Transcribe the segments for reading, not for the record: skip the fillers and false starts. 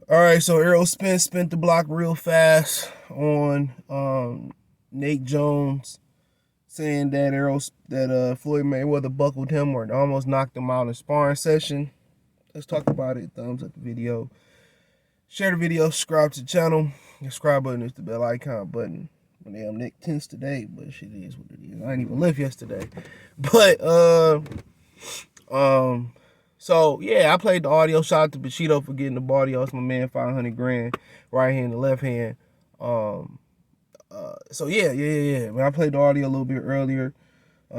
All right, so Errol Spence spent the block real fast on Nate Jones, saying that Floyd Mayweather buckled him or almost knocked him out in a sparring session. Let's talk about it. Thumbs up the video, share the video, subscribe to the channel. The subscribe button is the bell icon button. My name Nick tense today, but shit is what it is. I didn't even live yesterday, but um so yeah, I played the audio. Shout out to Bushido for getting the audio. It's my man, 500 grand, right hand and left hand. Um, so yeah. When I played the audio a little bit earlier,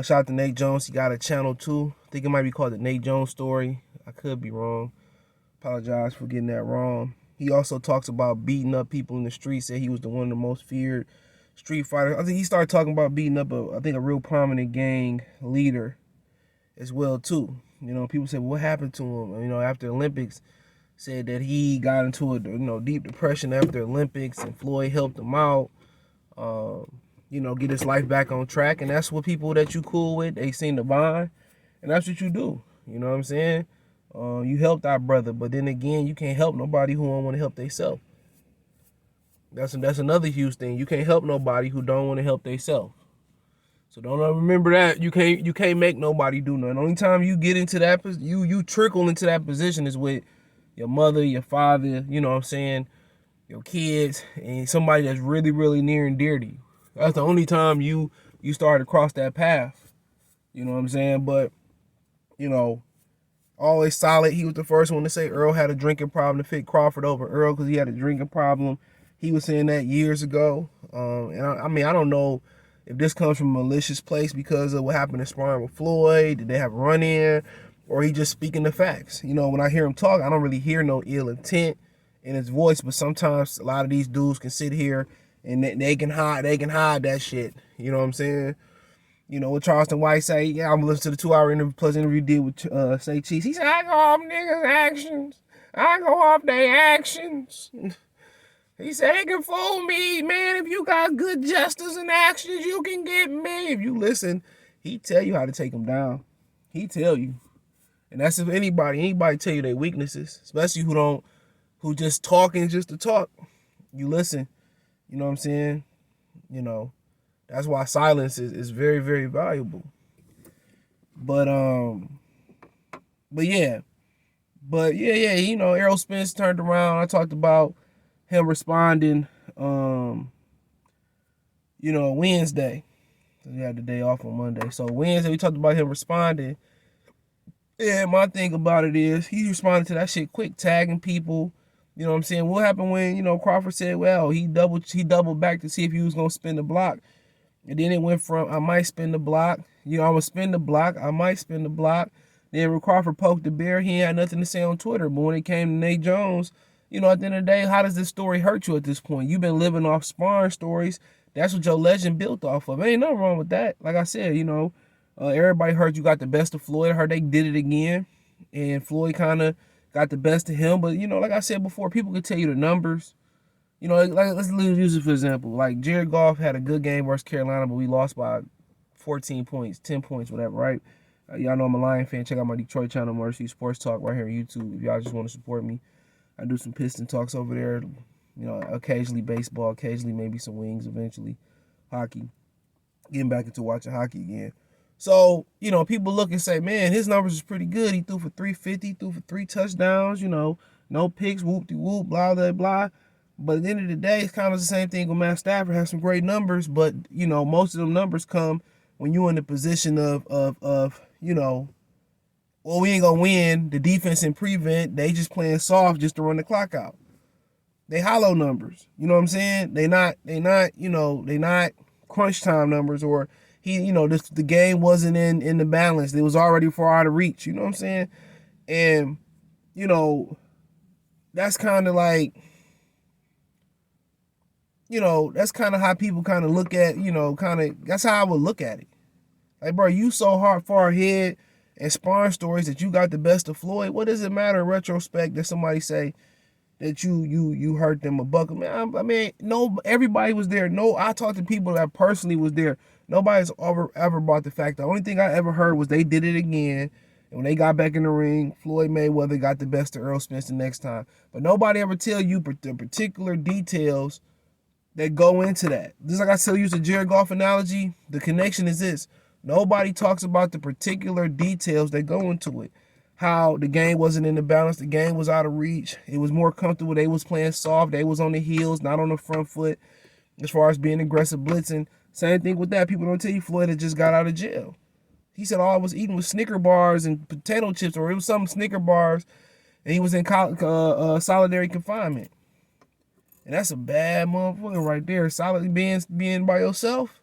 shout out to Nate Jones. He got a channel too. I think it might be called the Nate Jones Story. I could be wrong. Apologize for getting that wrong. He also talks about beating up people in the street. Said he was the one of the most feared street fighters. I think he started talking about beating up a real prominent gang leader as well too. You know, people say, well, what happened to him? You know, after the Olympics, said that he got into a deep depression after Olympics, and Floyd helped him out. Get his life back on track, and that's what people that you cool with, they seem to bond, and that's what you do. You know what I'm saying? You helped our brother, but then again, you can't help nobody who don't want to help themselves. That's another huge thing. You can't help nobody who don't want to help themselves. So don't remember that you can't make nobody do nothing. The only time you get into that you trickle into that position is with your mother, your father, you know what I'm saying, your kids, and somebody that's really, really near and dear to you. That's the only time you start to cross that path. You know what I'm saying? But, you know, always solid. He was the first one to say Earl had a drinking problem, to fit Crawford over Earl because he had a drinking problem. He was saying that years ago. I mean, I don't know if this comes from a malicious place because of what happened in sparring with Floyd. Did they have a run-in? Or he just speaking the facts? You know, when I hear him talk, I don't really hear no ill intent in his voice, but sometimes a lot of these dudes can sit here and they can hide that shit. You know what I'm saying? You know, what Charleston White say, yeah, I'm listening to the 2-hour interview did with Say Cheese. He said, I go off niggas' actions. I go off their actions. He said, they can fool me, man. If you got good gestures and actions, you can get me. If you listen, he tell you how to take them down. He tell you. And that's if anybody tell you their weaknesses, especially who just talking just to talk. You listen. You know what I'm saying? You know, that's why silence is very, very valuable. But yeah. You know, Errol Spence turned around. I talked about him responding Wednesday. So we had the day off on Monday. So Wednesday we talked about him responding. Yeah, my thing about it is he responded to that shit quick, tagging people. You know what I'm saying? What happened when, Crawford said, well, he doubled back to see if he was gonna spin the block. And then it went from I might spin the block, I'm gonna spin the block, I might spin the block. Then when Crawford poked the bear, he had nothing to say on Twitter. But when it came to Nate Jones, at the end of the day, how does this story hurt you at this point? You've been living off sparring stories. That's what your legend built off of. Ain't nothing wrong with that. Like I said, everybody heard you got the best of Floyd. I heard they did it again. And Floyd kind of got the best of him. But, like I said before, people could tell you the numbers. Like let's use it for example. Like Jared Goff had a good game versus Carolina, but we lost by 14 points, 10 points, whatever, right? Y'all know I'm a Lion fan. Check out my Detroit channel, Mercy Sports Talk, right here on YouTube. If y'all just want to support me, I do some Piston talks over there. Occasionally baseball, occasionally maybe some wings, eventually hockey. Getting back into watching hockey again. So, people look and say, man, his numbers is pretty good. He threw for 350, threw for 3 touchdowns, no picks, whoop-de-whoop, blah, blah, blah. But at the end of the day, it's kind of the same thing with Matt Stafford. Has some great numbers, but, most of them numbers come when you're in the position of well, we ain't going to win. The defense and prevent, they just playing soft just to run the clock out. They hollow numbers. You know what I'm saying? They not crunch time numbers, or the game wasn't in the balance. It was already far out of reach. You know what I'm saying? And, that's kind of like, that's kind of how people kind of look at, that's how I would look at it. Like, bro, you so far ahead in sparring stories that you got the best of Floyd. What does it matter in retrospect that somebody say that you hurt them a buck? I mean, no, everybody was there. No, I talked to people that personally was there. Nobody's ever brought the fact. The only thing I ever heard was they did it again. And when they got back in the ring, Floyd Mayweather got the best of Errol Spence the next time. But nobody ever tell you the particular details that go into that. Just like I still use the Jared Goff analogy, the connection is this. Nobody talks about the particular details that go into it. How the game wasn't in the balance, the game was out of reach. It was more comfortable. They was playing soft. They was on the heels, not on the front foot. As far as being aggressive, blitzing. Same thing with that. People don't tell you Floyd had just got out of jail. He said all I was eating was Snicker bars and potato chips, or it was some Snicker bars, and he was in solitary confinement. And that's a bad motherfucker right there. Solidly being by yourself.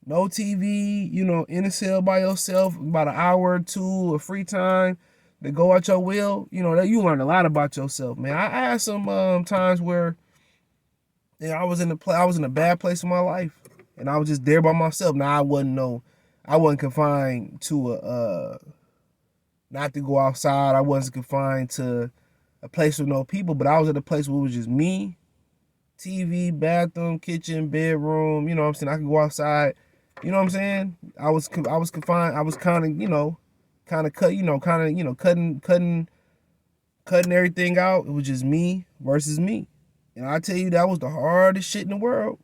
No TV, in a cell by yourself, about an hour or two of free time to go out your will. That you learn a lot about yourself, man. I had some times where I was in a bad place in my life, and I was just there by myself. Now I wasn't confined to not to go outside. I wasn't confined to a place with no people, but I was at a place where it was just me, TV, bathroom, kitchen, bedroom. You know what I'm saying? I could go outside. You know what I'm saying? I was confined. I was kind of cutting everything out. It was just me versus me. And I tell you, that was the hardest shit in the world.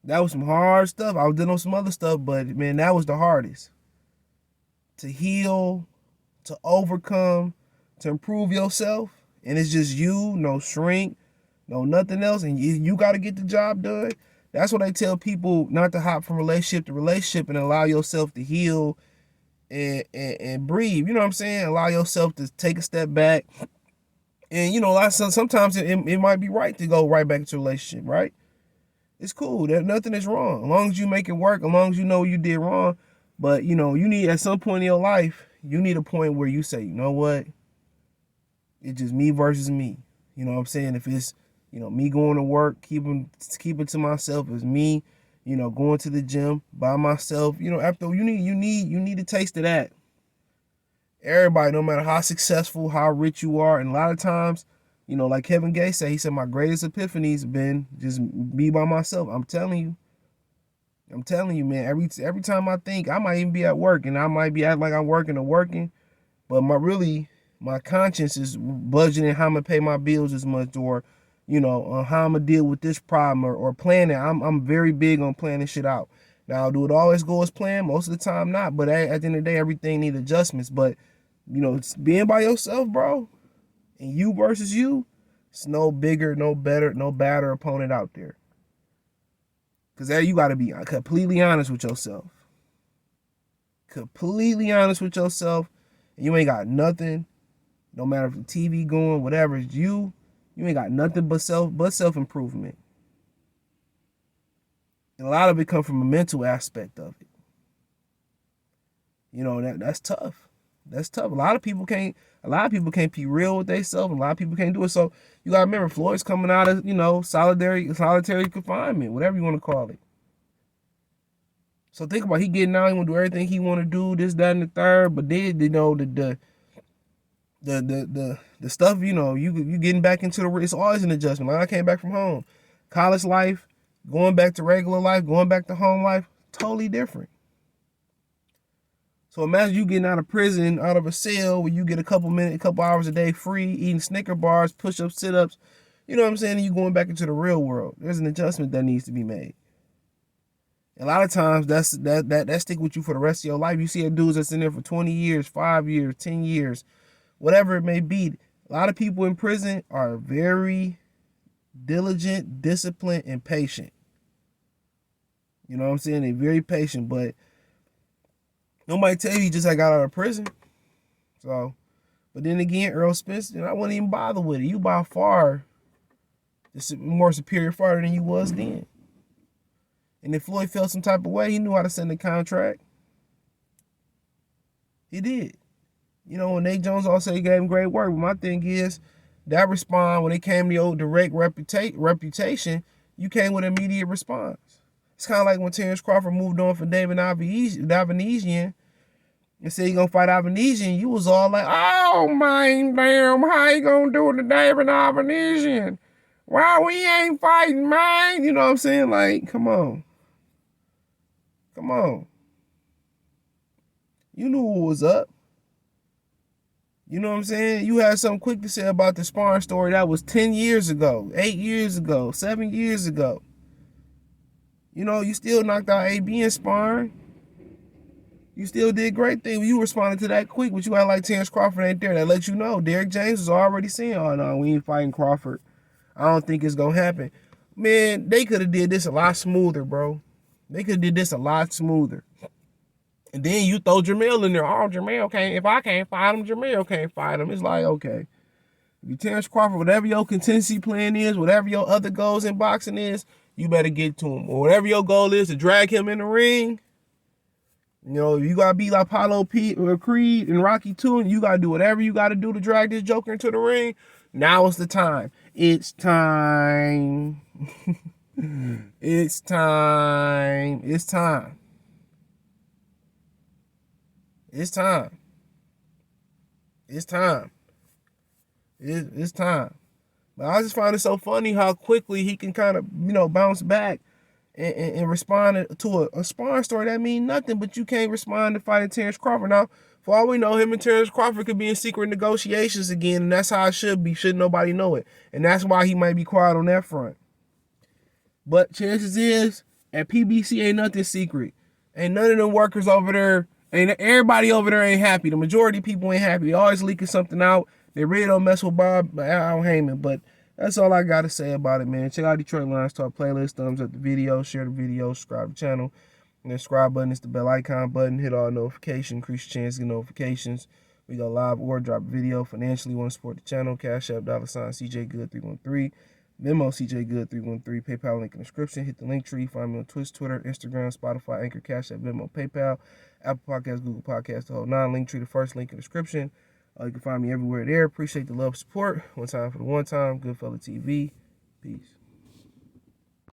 That was some hard stuff. I was dealing with some other stuff, but man, that was the hardest. To heal, to overcome, to improve yourself. And it's just you, no shrink, no nothing else. And you got to get the job done. That's what I tell people, not to hop from relationship to relationship and allow yourself to heal and breathe. You know what I'm saying? Allow yourself to take a step back. And, sometimes it might be right to go right back into a relationship, right? It's cool. Nothing is wrong. As long as you make it work, as long as you know you did wrong. But, you need, at some point in your life, you need a point where you say, you know what? It's just me versus me. You know what I'm saying? If it's, me going to work, keeping to myself, it's me, going to the gym by myself. After you need a taste of that. Everybody, no matter how successful, how rich you are, and a lot of times, like Kevin Gates said, he said, my greatest epiphanies have been just me by myself. I'm telling you, man, every time I think, I might even be at work, and I might be acting like I'm working, but my conscience is budgeting how I'm going to pay my bills this month, or, how I'm going to deal with this problem, or planning. I'm very big on planning shit out. Now, do it always go as planned? Most of the time, not, but at the end of the day, everything needs adjustments, but it's being by yourself, bro, and you versus you, it's no bigger, no better, no badder opponent out there. Because there you got to be completely honest with yourself. Completely honest with yourself. And you ain't got nothing, no matter if the TV going, whatever, it's you ain't got nothing but self-improvement. And a lot of it comes from a mental aspect of it. That's tough. That's tough. A lot of people can't be real with themselves. A lot of people can't do it. So you gotta remember, Floyd's coming out of, solitary confinement, whatever you want to call it. So think about, he getting out, he want to do everything he want to do, this, that, and the third. But then, the stuff, you getting back into it's always an adjustment. Like I came back from home, college life, going back to regular life, going back to home life, totally different. So imagine you getting out of prison, out of a cell where you get a couple hours a day free, eating Snicker bars, push-ups, sit-ups. You know what I'm saying? And you going back into the real world. There's an adjustment that needs to be made. A lot of times that stick with you for the rest of your life. You see dudes that's in there for 20 years, 5 years, 10 years, whatever it may be. A lot of people in prison are very diligent, disciplined, and patient. You know what I'm saying? They're very patient, but nobody tell you just got out of prison. So, but then again, Errol Spence, I wouldn't even bother with it. You by far the more superior fighter than you was then. And if Floyd felt some type of way, he knew how to send a contract. He did. When Nate Jones also gave him great work. But my thing is, that response, when it came to your direct reputation, you came with immediate response. It's kind of like when Terrence Crawford moved on for David Avanesian and said he gonna fight Avanesian. You was all like, oh man, damn, how you gonna do it to David Avanesian? Why we ain't fighting, man? You know what I'm saying? Like, come on. You knew what was up. You know what I'm saying? You had something quick to say about the sparring story that was 10 years ago, 8 years ago, 7 years ago. You know, you still knocked out AB in sparring. You still did great things. You responded to that quick, but you act like Terrence Crawford ain't there. That lets you know Derrick James was already saying, oh, no, we ain't fighting Crawford. I don't think it's going to happen. Man, they could have did this a lot smoother, bro. They could have did this a lot smoother. And then you throw Jamel in there. Oh, Jamel can't. If I can't fight him, Jamel can't fight him. It's like, okay. If you Terrence Crawford, whatever your contingency plan is, whatever your other goals in boxing is, you better get to him. Or whatever your goal is to drag him in the ring, you know, you got to be like Apollo Creed and Rocky 2, and you got to do whatever you got to do to drag this joker into the ring. Now is the time. It's time. It's time. It's time. It's time. It's time. It's time. But I just find it so funny how quickly he can kind of, you know, bounce back and respond to a sparring story that means nothing, but you can't respond to fighting Terrence Crawford. Now, for all we know, him and Terrence Crawford could be in secret negotiations again, and that's how it should be. Shouldn't nobody know it. And that's why he might be quiet on that front. But chances is, at PBC ain't nothing secret. Ain't none of them workers over there, ain't everybody over there ain't happy. The majority of people ain't happy. They always leaking something out. They really don't mess with Al Heyman. But that's all I got to say about it, man. Check out Detroit Lions Talk playlist. Thumbs up the video. Share the video. Subscribe to the channel. And the subscribe button is the bell icon button. Hit all notifications. Increase your chance to get notifications. We go live or drop a video. Financially, want to support the channel. Cash App, $CJGood313. Venmo, CJGood313. PayPal link in the description. Hit the link tree. Find me on Twitch, Twitter, Instagram, Spotify, Anchor, Cash App, Venmo, PayPal, Apple Podcasts, Google Podcasts, the whole nine. Link tree, the first link in the description. You can find me everywhere there. Appreciate the love, support. One time for the one time. Goodfella TV. Peace.